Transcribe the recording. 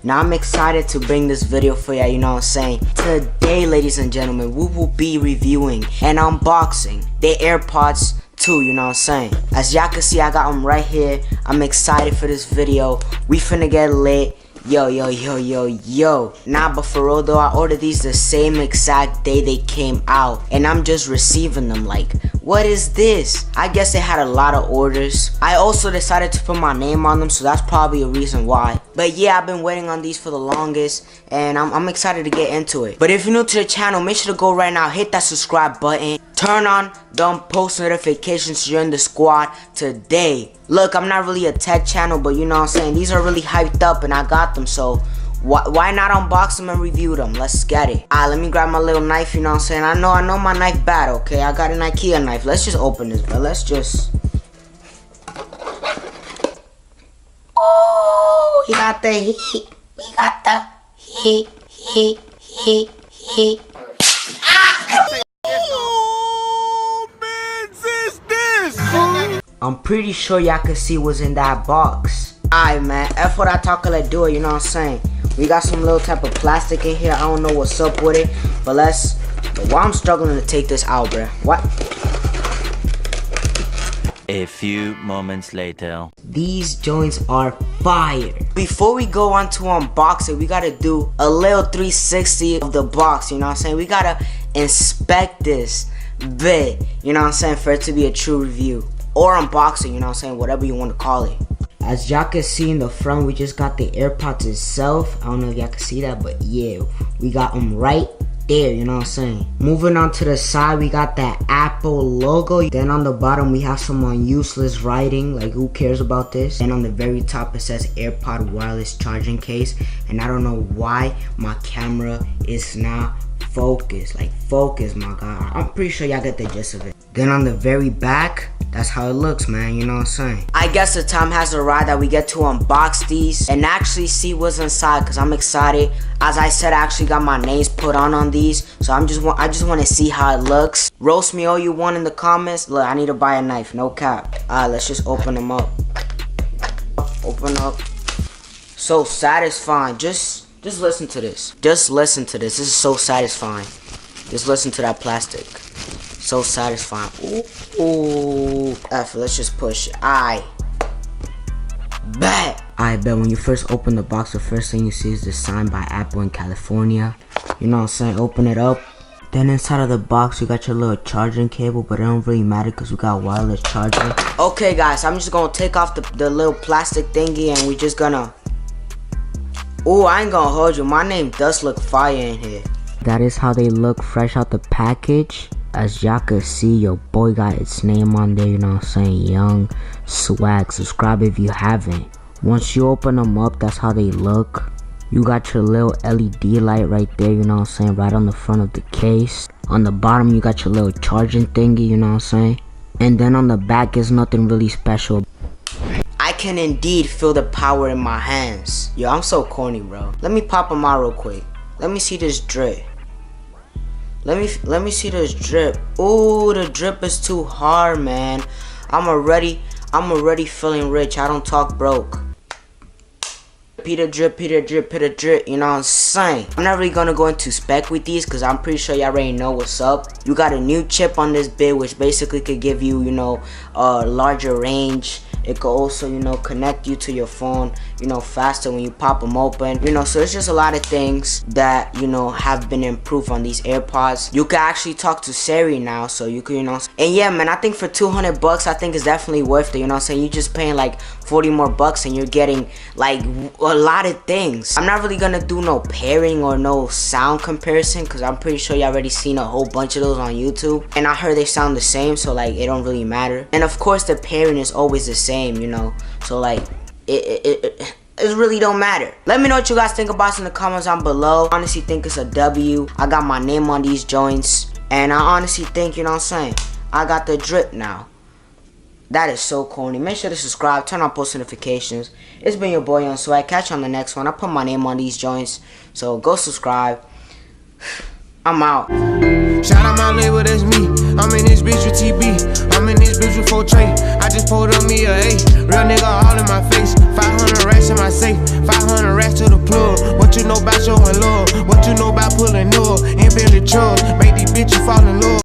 Now I'm excited to bring this video for ya, you know what I'm saying? Today, ladies and gentlemen, we will be reviewing and unboxing the Airpods 2, you know what I'm saying? As y'all can see, I got them right here. I'm excited for this video. We finna get lit. Yo. Nah, but for real though, I ordered these the same exact day they came out, and I'm just receiving them. Like, what is this? I guess they had a lot of orders. I also decided to put my name on them, so that's probably a reason why. But yeah, I've been waiting on these for the longest, and I'm excited to get into it. But if you're new to the channel, make sure to go right now, hit that subscribe button, turn on the post notifications so you're in the squad today. Look, I'm not really a tech channel, but you know what I'm saying, these are really hyped up and I got them, so why not unbox them and review them? Let's get it. Alright, let me grab my little knife, you know what I'm saying? I know my knife bad, okay? I got an IKEA knife. Let's just open this, bro. Let's just... Oh, he got the heat. We got the heat. I'm pretty sure y'all can see what's in that box. Alright, man, F what I talk, let do it, you know what I'm saying? We got some little type of plastic in here. I don't know what's up with it, but why I'm struggling to take this out, bruh. What? A few moments later. These joints are fire. Before we go on to unbox it, we gotta do a little 360 of the box, you know what I'm saying? We gotta inspect this bit, you know what I'm saying, for it to be a true review. Or unboxing, you know what I'm saying, whatever you want to call it. As y'all can see in the front, we just got the Airpods itself. I don't know if y'all can see that, but yeah, we got them right there, you know what I'm saying. Moving on to the side, we got that Apple logo. Then on the bottom, we have some useless writing, like who cares about this. And on the very top, it says Airpod wireless charging case. And I don't know why my camera is not focused. Like, focus, my god. I'm pretty sure y'all get the gist of it. Then on the very back, that's how it looks, man, you know what I'm saying? I guess the time has arrived that we get to unbox these and actually see what's inside, because I'm excited. As I said, I actually got my names put on these, so I just want to see how it looks. Roast me all you want in the comments. Look, I need to buy a knife, no cap. Alright, let's just open them up. Open up. So satisfying. Just listen to this. Just listen to this. This is so satisfying. Just listen to that plastic. So satisfying. Ooh. F, let's just push it. I bet when you first open the box, the first thing you see is the sign by Apple in California. You know what I'm saying? Open it up. Then inside of the box, you got your little charging cable, but it don't really matter because we got wireless charging. Okay, guys, I'm just gonna take off the little plastic thingy, and we just gonna... Ooh, I ain't gonna hold you. My name does look fire in here. That is how they look fresh out the package. As y'all can see, your boy got its name on there, you know what I'm saying? Young Swag. Subscribe if you haven't. Once you open them up, that's how they look. You got your little LED light right there, you know what I'm saying? Right on the front of the case. On the bottom, you got your little charging thingy, you know what I'm saying? And then on the back is nothing really special. I can indeed feel the power in my hands. Yo, I'm so corny, bro. Let me pop them out real quick. Let me see this drip. Let me see this drip. Ooh, the drip is too hard, man. I'm already feeling rich. I don't talk broke. Peter drip, you know what I'm saying? I'm not really gonna go into spec with these because I'm pretty sure y'all already know what's up. You got a new chip on this bit, which basically could give you, you know, a larger range. It could also, you know, connect you to your phone, you know, faster when you pop them open. You know, so it's just a lot of things that, you know, have been improved on these AirPods. You can actually talk to Siri now, so you can, you know. And yeah, man, I think for 200 bucks, I think it's definitely worth it, you know what I'm saying? You're just paying like 40 more bucks and you're getting like a lot of things. I'm not really gonna do no pairing or no sound comparison because I'm pretty sure you already seen a whole bunch of those on YouTube. And I heard they sound the same, so like it don't really matter. And of course the pairing is always the same, you know, so like it really don't matter. Let me know what you guys think about this in the comments down below. I honestly think it's a W. I got my name on these joints, and I honestly think, you know what I'm saying, I got the drip now. That is so corny. Make sure to subscribe, turn on post notifications. It's been your boy Young Swag. Catch you on the next one. I put my name on these joints, so go subscribe. I'm out. Shout out my label, that's me. I'm in this bitch with TB. I'm in this bitch with 4 Trey. I just pulled up me a A. Real nigga all in my face. 500 racks in my safe. 500 racks to the plug. know about showing love? What you know about pulling up? Infinite trust, make these bitches fall in love.